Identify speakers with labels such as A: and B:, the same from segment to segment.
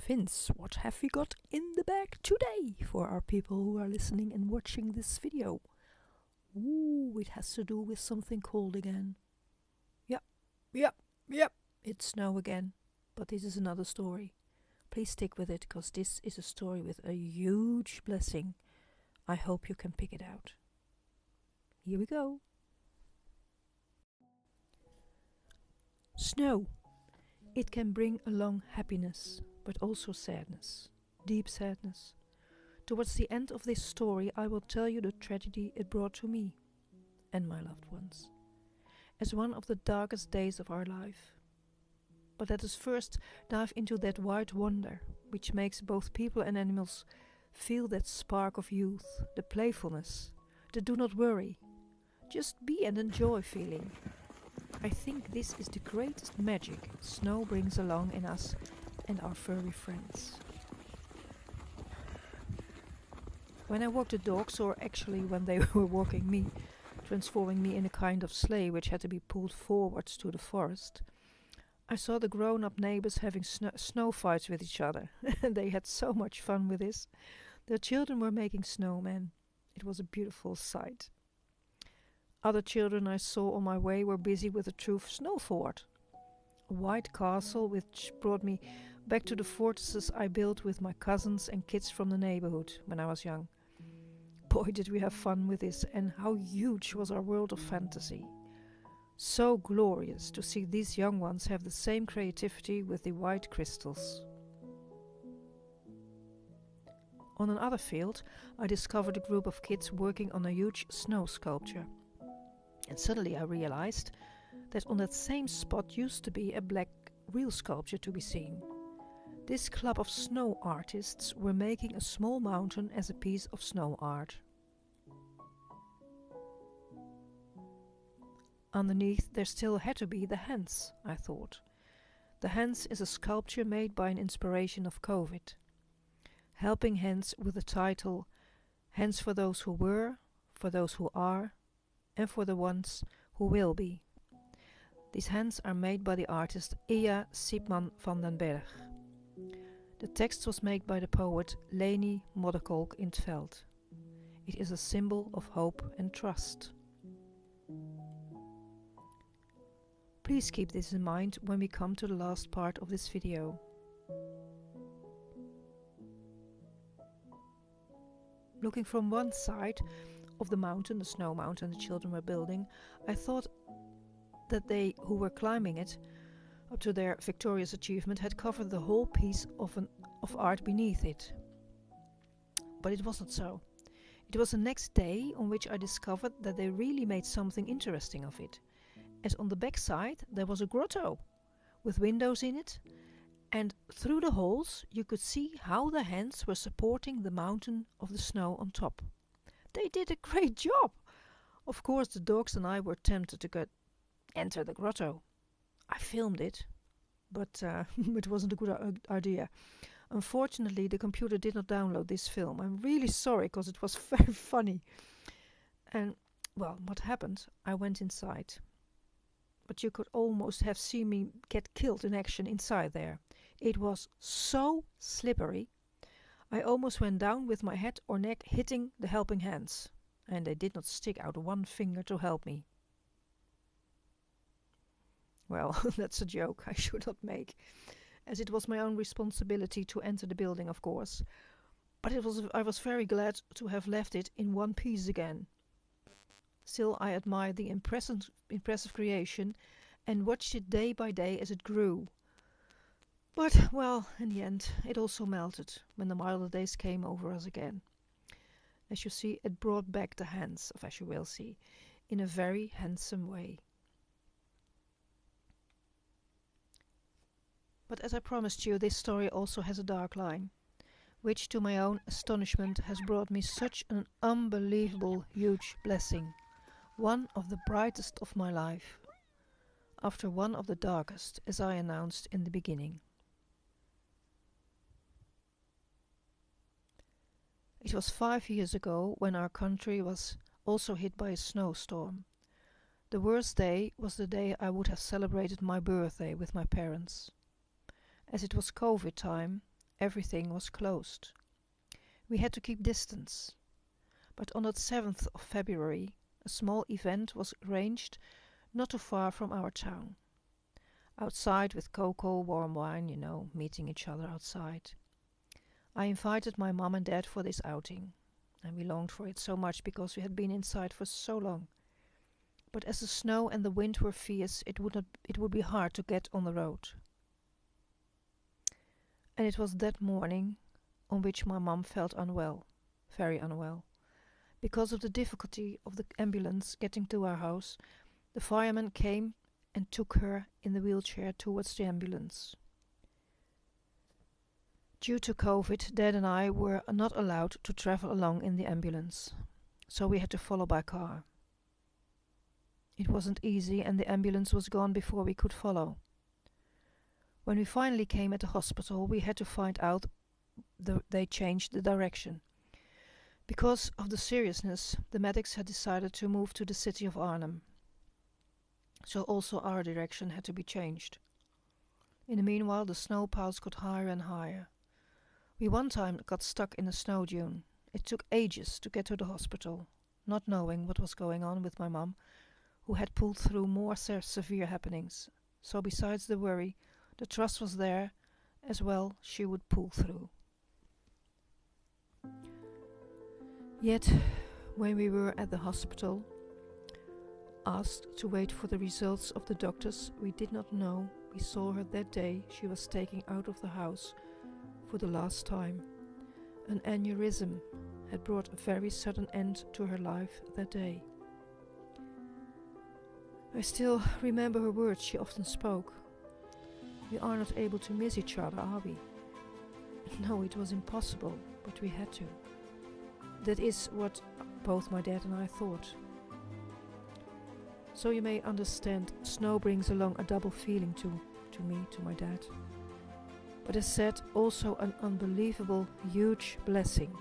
A: Vince, what have we got in the bag today for our people who are listening and watching this video? Ooh, it has to do with something cold again. Yep. It's snow again. But this is another story. Please stick with it, because this is a story with a huge blessing. I hope you can pick it out. Here we go. Snow. It can bring along happiness, but also sadness, deep sadness. Towards the end of this story, I will tell you the tragedy it brought to me and my loved ones, as one of the darkest days of our life. But let us first dive into that white wonder, which makes both people and animals feel that spark of youth, the playfulness, the do not worry, just be and enjoy feeling. I think this is the greatest magic snow brings along in us and our furry friends. When I walked the dogs, or actually when they were walking me, transforming me in a kind of sleigh which had to be pulled forwards to the forest, I saw the grown-up neighbors having snow fights with each other. They had so much fun with this. Their children were making snowmen. It was a beautiful sight. Other children I saw on my way were busy with a true snow fort, a white castle which brought me back to the fortresses I built with my cousins and kids from the neighborhood when I was young. Boy, did we have fun with this, and how huge was our world of fantasy. So glorious to see these young ones have the same creativity with the white crystals. On another field, I discovered a group of kids working on a huge snow sculpture. And suddenly I realized that on that same spot used to be a black real sculpture to be seen. This club of snow artists were making a small mountain as a piece of snow art. Underneath there still had to be the Hands, I thought. The Hands is a sculpture made by an inspiration of COVID. Helping Hands with the title Hands for those who were, for those who are, and for the ones who will be. These hands are made by the artist Ea Siepman van den Berg. The text was made by the poet Leni Modderkolk in 't Veld. It is a symbol of hope and trust. Please keep this in mind when we come to the last part of this video. Looking from one side of the mountain, the snow mountain the children were building, I thought that they who were climbing it up to their victorious achievement had covered the whole piece of art beneath it. But it wasn't so. It was the next day on which I discovered that they really made something interesting of it, as on the back side there was a grotto with windows in it, and through the holes you could see how the hands were supporting the mountain of the snow on top. They did a great job! Of course the dogs and I were tempted to enter the grotto. I filmed it, but it wasn't a good idea. Unfortunately, the computer did not download this film. I'm really sorry, because it was very funny. And, well, what happened? I went inside. But you could almost have seen me get killed in action inside there. It was so slippery. I almost went down with my head or neck hitting the helping hands, and they did not stick out one finger to help me. Well, that's a joke I should not make, as it was my own responsibility to enter the building, of course. But I was very glad to have left it in one piece again. Still, I admired the impressive creation and watched it day by day as it grew. But, well, in the end, it also melted when the milder days came over us again. As you see, it brought back the hands of As You Will See in a very handsome way. But as I promised you, this story also has a dark line, which to my own astonishment has brought me such an unbelievable huge blessing, one of the brightest of my life, after one of the darkest, as I announced in the beginning. It was 5 years ago when our country was also hit by a snowstorm. The worst day was the day I would have celebrated my birthday with my parents. As it was COVID time, everything was closed. We had to keep distance. But on the 7th of February, a small event was arranged not too far from our town. Outside with cocoa, warm wine, meeting each other outside. I invited my mom and dad for this outing, and we longed for it so much because we had been inside for so long. But as the snow and the wind were fierce, it would be hard to get on the road. And it was that morning on which my mom felt unwell, very unwell. Because of the difficulty of the ambulance getting to our house, the fireman came and took her in the wheelchair towards the ambulance. Due to COVID, Dad and I were not allowed to travel along in the ambulance, so we had to follow by car. It wasn't easy and the ambulance was gone before we could follow. When we finally came at the hospital, we had to find out they changed the direction. Because of the seriousness, the medics had decided to move to the city of Arnhem. So also our direction had to be changed. In the meanwhile, the snow piles got higher and higher. We one time got stuck in a snow dune. It took ages to get to the hospital, not knowing what was going on with my mum, who had pulled through more severe happenings. So besides the worry, the trust was there as well she would pull through. Yet, when we were at the hospital, asked to wait for the results of the doctors, we did not know we saw her that day she was taken out of the house for the last time. An aneurysm had brought a very sudden end to her life that day. I still remember her words she often spoke. We are not able to miss each other, are we? No, it was impossible, but we had to. That is what both my dad and I thought. So you may understand, snow brings along a double feeling to me, to my dad. But as said, also an unbelievable, huge blessing.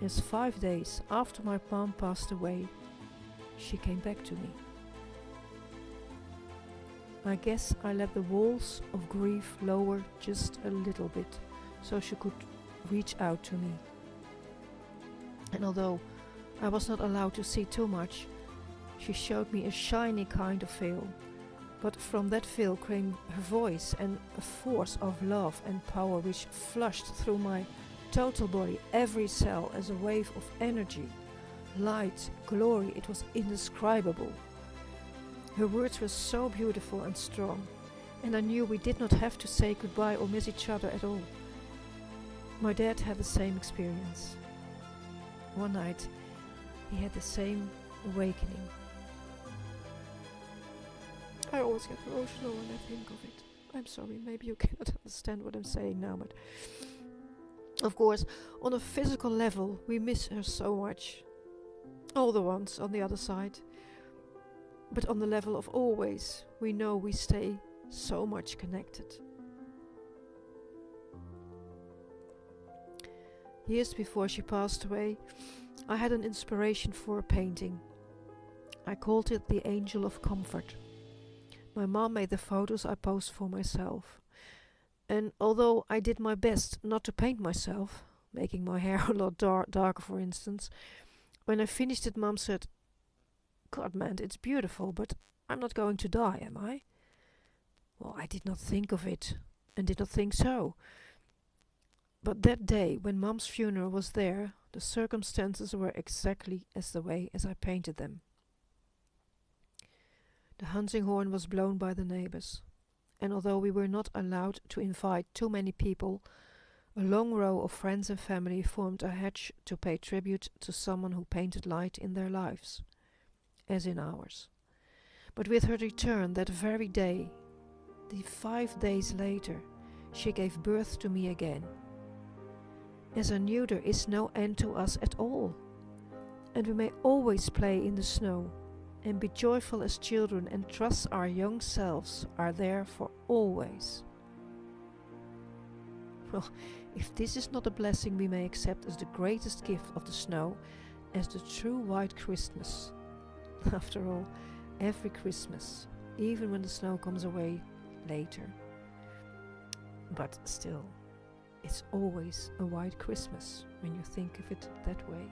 A: As 5 days after my mom passed away, she came back to me. I guess I let the walls of grief lower just a little bit, so she could reach out to me. And although I was not allowed to see too much, she showed me a shiny kind of veil. But from that veil came her voice and a force of love and power which flushed through my total body, every cell, as a wave of energy, light, glory. It was indescribable. Her words were so beautiful and strong, and I knew we did not have to say goodbye or miss each other at all. My dad had the same experience. One night, he had the same awakening. I always get emotional when I think of it. I'm sorry, maybe you cannot understand what I'm saying now, but of course, on a physical level, we miss her so much. All the ones on the other side. But on the level of always, we know we stay so much connected. Years before she passed away, I had an inspiration for a painting. I called it The Angel of Comfort. My mom made the photos I posed for myself. And although I did my best not to paint myself, making my hair a lot darker for instance, when I finished it, Mom said, "God, man, it's beautiful, but I'm not going to die, am I?" Well, I did not think of it, and did not think so. But that day, when Mom's funeral was there, the circumstances were exactly as the way as I painted them. The hunting horn was blown by the neighbors, and although we were not allowed to invite too many people, a long row of friends and family formed a hedge to pay tribute to someone who painted light in their lives, as in ours. But with her return that very day, the 5 days later, she gave birth to me again. As I knew there is no end to us at all, and we may always play in the snow, and be joyful as children and trust our young selves are there for always. Well, if this is not a blessing we may accept as the greatest gift of the snow, as the true white Christmas. After all, every Christmas, even when the snow comes away later. But still, It's always a white Christmas when you think of it that way.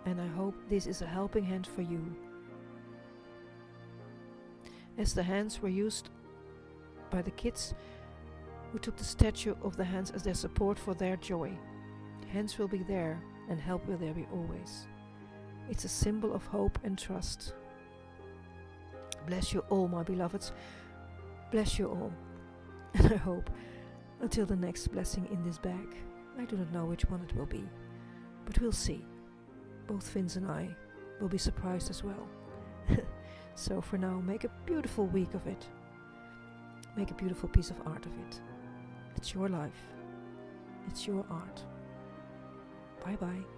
A: And I hope this is a helping hand for you. As the hands were used by the kids who took the statue of the hands as their support for their joy. Hands will be there and help will there be always. It's a symbol of hope and trust. Bless you all, my beloveds. Bless you all. And I hope until the next blessing in this bag. I do not know which one it will be, but we'll see. Both Vince and I will be surprised as well. So for now, make a beautiful week of it. Make a beautiful piece of art of it. It's your life. It's your art. Bye bye.